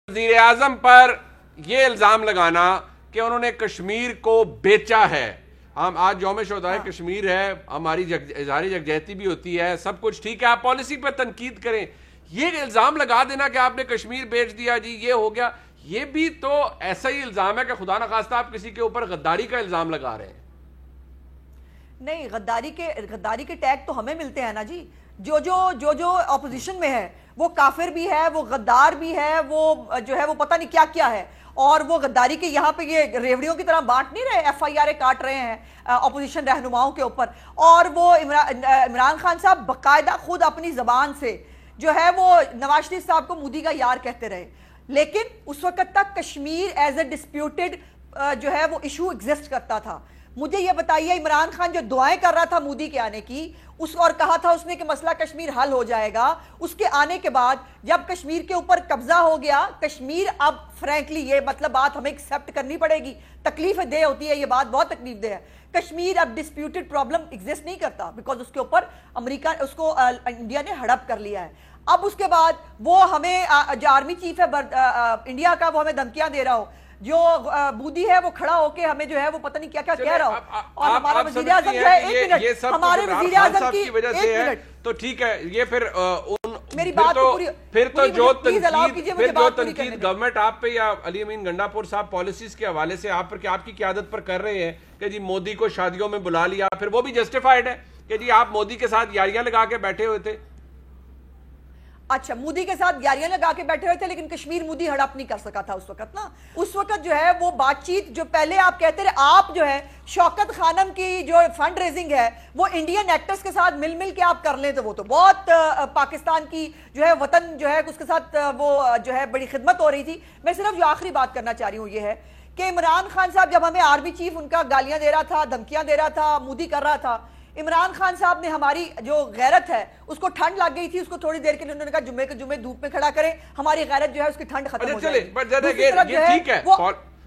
وزیر اعظم پر یہ الزام لگانا کہ انہوں نے کشمیر کو بیچا ہے. ہم آج یوم شہدائے کشمیر ہے, ہماری اظہار یکجہتی بھی ہوتی ہے, سب کچھ ٹھیک ہے, آپ پالیسی پر تنقید کریں. یہ الزام لگا دینا کہ آپ نے کشمیر بیچ دیا, جی یہ ہو گیا, یہ بھی تو ایسا ہی الزام ہے کہ خدا نخواستہ آپ کسی کے اوپر غداری کا الزام لگا رہے ہیں. نہیں, غداری کے ٹیگ تو ہمیں ملتے ہیں نا جی. جو اپوزیشن میں ہے وہ کافر بھی ہے, وہ غدار بھی ہے, وہ جو ہے وہ پتہ نہیں کیا کیا ہے, اور وہ غداری کے یہاں پہ یہ ریوڑیوں کی طرح بانٹ نہیں رہے, ایف آئی آر کاٹ رہے ہیں اپوزیشن رہنماؤں کے اوپر. اور وہ عمران خان صاحب باقاعدہ خود اپنی زبان سے جو ہے وہ نواز شریف صاحب کو مودی کا یار کہتے رہے, لیکن اس وقت تک کشمیر ایز اے ڈسپیوٹڈ جو ہے وہ ایشو ایگزسٹ کرتا تھا. مجھے یہ بتائیے, عمران خان جو دعائیں کر رہا تھا مودی کے آنے کی اور کہا تھا اس نے کہ مسئلہ کشمیر حل ہو جائے گا, اس کے آنے کے بعد جب کشمیر کے اوپر قبضہ ہو گیا, کشمیر اب فرینکلی یہ مطلب بات ہمیں ایکسیپٹ کرنی پڑے گی, تکلیف دہ ہوتی ہے یہ بات, بہت تکلیف دہ ہے. کشمیر اب ڈسپیوٹڈ پرابلم ایگزسٹ نہیں کرتا بیکاز اس کے اوپر امریکہ اس کو انڈیا نے ہڑپ کر لیا ہے. اب اس کے بعد وہ ہمیں جو آرمی چیف ہے انڈیا کا, وہ ہمیں دھمکیاں دے رہا ہو, جو مودی ہے وہ کھڑا ہو کے ہمیں جو ہے وہ پتہ نہیں کیا کیا کہہ رہا ہو, اور ہمارا وزیر اعظم جو ہے, ایک منٹ, ہمارے وزیر اعظظم کی وجہ سے ہے تو ٹھیک ہے. یہ میری بات پھر تو جو تنقید گورنمنٹ آپ پہ یا علی امین گنڈا پور صاحب پالیسیز کے حوالے سے آپ کی قیادت پر کر رہے ہیں کہ جی مودی کو شادیوں میں بلا لیا, پھر وہ بھی جسٹیفائڈ ہے کہ جی آپ مودی کے ساتھ یاریاں لگا کے بیٹھے ہوئے تھے. اچھا, مودی کے ساتھ یاریاں لگا کے بیٹھے ہوئے تھے, لیکن کشمیر مودی ہڑپ نہیں کر سکا تھا اس وقت نا. اس وقت جو ہے وہ بات چیت جو پہلے آپ کہتے رہے, آپ جو ہے شوکت خانم کی جو فنڈ ریزنگ ہے وہ انڈین ایکٹرز کے ساتھ مل کے آپ کر لیں تو وہ تو بہت پاکستان کی جو ہے وطن جو ہے اس کے ساتھ وہ جو ہے بڑی خدمت ہو رہی تھی. میں صرف جو آخری بات کرنا چاہ رہی ہوں یہ ہے کہ عمران خان صاحب جب ہمیں آرمی چیف ان کا گالیاں دے رہا تھا, دھمکیاں دے رہا تھا, مودی کر رہا تھا, عمران خان صاحب نے ہماری جو غیرت ہے اس کو ٹھنڈ لگ گئی تھی, اس کو تھوڑی دیر کے لیے انہوں نے کہا جمعے کے جمعے دھوپ میں کھڑا کریں, ہماری غیرت جو ہے اس کی ٹھنڈ ختم ہو جائے گی.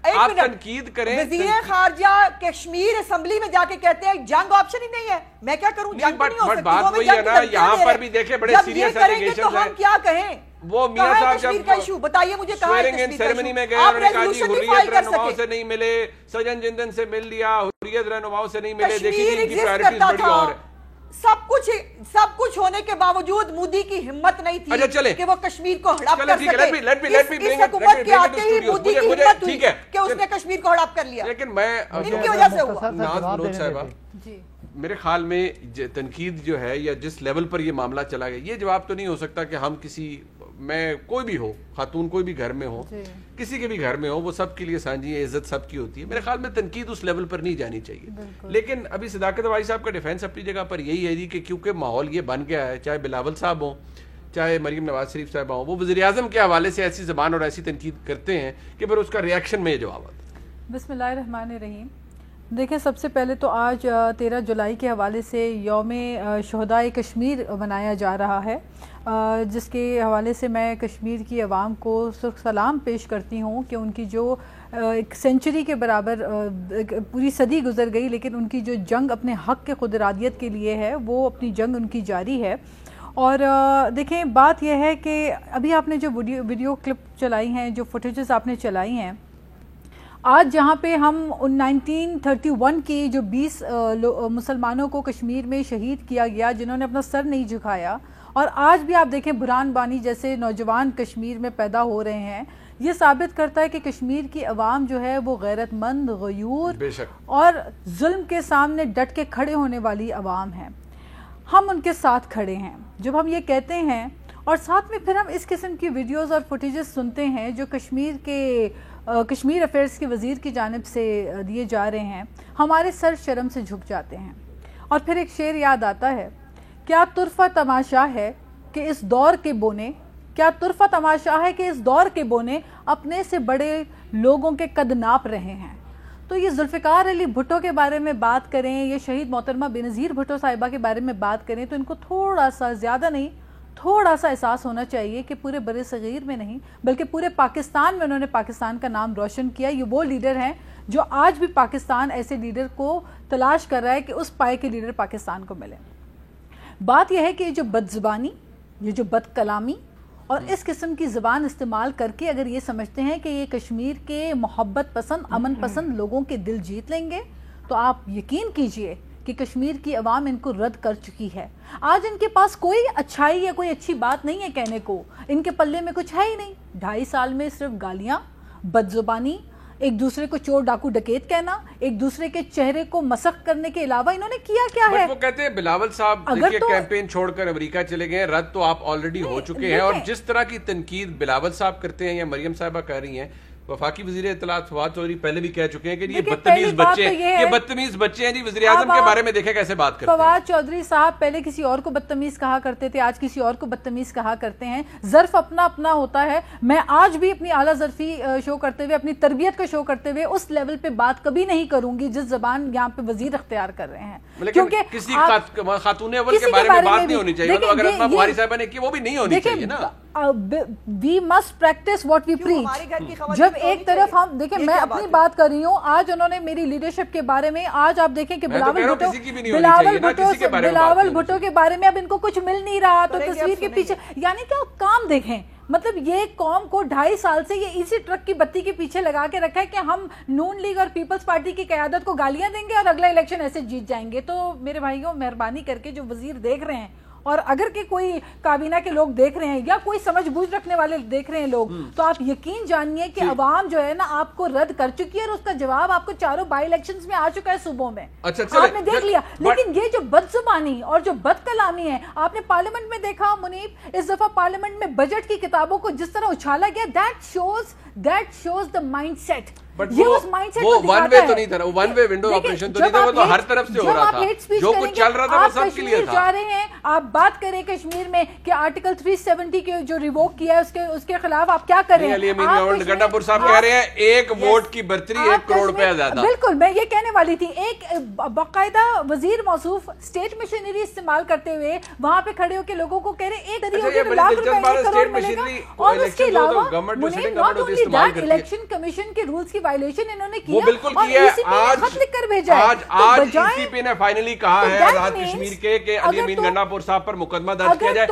آپ تنقید کریں, وزیر خارجہ کشمیر اسمبلی میں جا کے کہتے ہیں جنگ آپشن ہی نہیں ہے. میں کیا کروں, جنگ نہیں ہو سکتی, یہاں پر بھی دیکھیں بڑے سیریس ایلیگیشنز ہیں. ہم کیا کہیں, وہ میاں صاحب جب کا ایشو بتائیے مجھے, کہاں ہے کشمیر کا سیریمنی میں گئے, انہوں نے کہا جی حریت رہنماؤں سے نہیں ملے, سجن جندن سے مل لیا, حریت رہنماؤں سے نہیں ملے, دیکھیں ان کی پرائرٹیز بڑی اور ہے. سب کچھ ہونے کے باوجود مودی کی ہمت نہیں تھی کہ وہ کشمیر کو ہڑپ کر سکے. اس حکومت کے آتے ہی مودی کی ہمت ہوئی کہ اس نے کشمیر کو ہڑپ کر لیا. لیکن میں ان کی وجہ سے ہوا. ناز منوج صاحبہ, میرے خیال میں تنقید جو ہے یا جس لیول پر یہ معاملہ چلا گیا, یہ جواب تو نہیں ہو سکتا کہ ہم کسی, میں کوئی بھی ہو, خاتون کوئی بھی گھر میں ہو, کسی کے بھی گھر میں ہو, وہ سب کے لیے سانجھی ہے, عزت سب کی ہوتی ہے. میرے خیال میں تنقید اس لیول پر نہیں جانی چاہیے. لیکن ابھی صداقت بھائی صاحب کا ڈیفینس اپنی جگہ پر یہی ہے جی کہ کیونکہ ماحول یہ بن گیا ہے, چاہے بلاول صاحب ہوں, چاہے مریم نواز شریف صاحب ہوں, وہ وزیر اعظم کے حوالے سے ایسی زبان اور ایسی تنقید کرتے ہیں کہ پھر اس کا ریاکشن میں یہ جواب آتا ہے. بسم اللہ الرحمن الرحیم. دیکھیں, سب سے پہلے تو آج 13 جولائی کے حوالے سے یوم شہدائے کشمیر منایا جا رہا ہے, جس کے حوالے سے میں کشمیر کی عوام کو سلام پیش کرتی ہوں کہ ان کی جو ایک سینچری کے برابر پوری صدی گزر گئی, لیکن ان کی جو جنگ اپنے حق کے خود ارادیت کے لیے ہے, وہ اپنی جنگ ان کی جاری ہے. اور دیکھیں, بات یہ ہے کہ ابھی آپ نے جو ویڈیو کلپ چلائی ہیں, جو فوٹیجز آپ نے چلائی ہیں, آج جہاں پہ ہم 1931 کی جو 20 مسلمانوں کو کشمیر میں شہید کیا گیا جنہوں نے اپنا سر نہیں جھکایا, اور آج بھی آپ دیکھیں برہان بانی جیسے نوجوان کشمیر میں پیدا ہو رہے ہیں, یہ ثابت کرتا ہے کہ کشمیر کی عوام جو ہے وہ غیرت مند, غیور اور ظلم کے سامنے ڈٹ کے کھڑے ہونے والی عوام ہے. ہم ان کے ساتھ کھڑے ہیں جب ہم یہ کہتے ہیں, اور ساتھ میں پھر ہم اس قسم کی ویڈیوز اور فوٹیجز سنتے ہیں جو کشمیر افیئرز کے وزیر کی جانب سے دیے جا رہے ہیں, ہمارے سر شرم سے جھک جاتے ہیں. اور پھر ایک شعر یاد آتا ہے, کیا طرفہ تماشا ہے کہ اس دور کے بونے, کیا طرفہ تماشا ہے کہ اس دور کے بونے اپنے سے بڑے لوگوں کے قد ناپ رہے ہیں. تو یہ ذوالفقار علی بھٹو کے بارے میں بات کریں, یہ شہید محترمہ بینظیر بھٹو صاحبہ کے بارے میں بات کریں, تو ان کو تھوڑا سا, زیادہ نہیں, تھوڑا سا احساس ہونا چاہیے کہ پورے بر صغیر میں نہیں بلکہ پورے پاکستان میں انہوں نے پاکستان کا نام روشن کیا. یہ وہ لیڈر ہیں جو آج بھی پاکستان ایسے لیڈر کو تلاش کر رہا ہے کہ اس پائے کے لیڈر پاکستان کو ملے. بات یہ ہے کہ یہ جو بد زبانی, یہ جو بد کلامی اور اس قسم کی زبان استعمال کر کے اگر یہ سمجھتے ہیں کہ یہ کشمیر کے محبت پسند امن پسند لوگوں کے دل جیت لیں گے تو آپ یقین کیجئے کہ کشمیر کی عوام ان کو رد کر چکی ہے. آج ان کے پاس کوئی اچھائی یا کوئی اچھی بات نہیں ہے کہنے کو, ان کے پلے میں کچھ ہے ہی نہیں. 2.5 سال میں صرف گالیاں, بد زبانی, ایک دوسرے کو چور ڈاکو ڈکیت کہنا, ایک دوسرے کے چہرے کو مسخ کرنے کے علاوہ انہوں نے کیا کیا ہے. وہ کہتے ہیں بلاول صاحب دیکھیں کیمپین چھوڑ کر امریکہ چلے گئے, رد تو آپ آلریڈی ہو چکے ہیں, اور جس طرح کی تنقید بلاول صاحب کرتے ہیں یا مریم صاحبہ کہہ رہی ہیں, وفاقی وزیر اطلاعات فواد چودھری پہلے بھی کہہ چکے ہیں کہ یہ بدتمیز بچے ہیں, یہ بدتمیز بچے ہیں جی. وزیر اعظم کے بارے میں دیکھیں کیسے بات کرتے ہیں. فواد چودھری صاحب پہلے کسی اور کو بدتمیز کہا کرتے تھے, آج کسی اور کو بدتمیز کہا کرتے ہیں. ظرف اپنا اپنا ہوتا ہے. میں آج بھی اپنی اعلیٰ ظرفی شو کرتے ہوئے, اپنی تربیت کو شو کرتے ہوئے اس لیول پہ بات کبھی نہیں کروں گی جس زبان یہاں پہ وزیر اختیار کر رہے ہیں. کیونکہ کسی خاتون اول کے بارے میں بات نہیں ہونی چاہیے, اگر اسما بخاری صاحبہ نے کی وہ بھی نہیں ہونی چاہیے نا. We must practice what we preach. جب ایک طرف ہم دیکھیں, میں اپنی بات کر رہی ہوں, آج انہوں نے میری لیڈرشپ کے بارے میں, آج آپ دیکھیں کہ بلاول بھٹو کے بارے میں اب ان کو کچھ مل نہیں رہا تو تصویر کے پیچھے, یعنی کہ آپ کام دیکھیں. مطلب یہ قوم کو 2.5 سال سے یہ اسی ٹرک کی بتی کے پیچھے لگا کے رکھا ہے کہ ہم نون لیگ اور پیپلز پارٹی کی قیادت کو گالیاں دیں گے اور اگلا الیکشن ایسے جیت جائیں گے. تو میرے بھائیوں, مہربانی کر کے جو وزیر دیکھ رہے ہیں, اور اگر کہ کوئی کابینہ کے لوگ دیکھ رہے ہیں یا کوئی سمجھ بوجھ رکھنے والے دیکھ رہے ہیں لوگ, تو آپ یقین جانیے کہ عوام جو ہے نا آپ کو رد کر چکی ہے, اور اس کا جواب آپ کو چاروں بائی الیکشنز میں آ چکا ہے صوبوں میں, آپ نے دیکھ لیا. لیکن یہ جو بد زبانی اور جو بد کلامی ہے, آپ نے پارلیمنٹ میں دیکھا منیب, اس دفعہ پارلیمنٹ میں بجٹ کی کتابوں کو جس طرح اچھالا گیا, that shows the mindset. یہ اس مائنڈ سیٹ کو دکھاتا ہے. تو نہیں تھا, ون وے ونڈو آپریشن تو نہیں تھا, وہ تو ہر طرف سے ہو رہا تھا, جو کچھ چل رہا تھا وہ سب کے لیے تھا. جا رہے ہیں آپ بات کریں کشمیر میں کہ آرٹیکل 370 کے جو ریووک کیا ہے اس کے خلاف آپ کیا کریں. علی امین گڈا پور صاحب کہہ رہے ہیں 1 ووٹ کی برتری 1 کروڑ روپے زیادہ. بالکل, میں یہ کہنے والی تھی, ایک باقاعدہ وزیر موصوف اسٹیٹ مشینری استعمال کرتے ہوئے وہاں پہ کھڑے ہو کے لوگوں کو کہہ رہے 1 لاکھ روپے 1 کروڑ ملے گا, اور اس کے علاوہ not only that, election commission کے رولز کی وائلیشن انہوں نے وہ بالکل کیا ہے. خط لکھ کر بھیجا ہے. آج ای سی پی نے فائنلی کہا ہے آزاد کشمیر کے کہ علی امین گنڈا پور صاحب پر مقدمہ درج کیا جائے.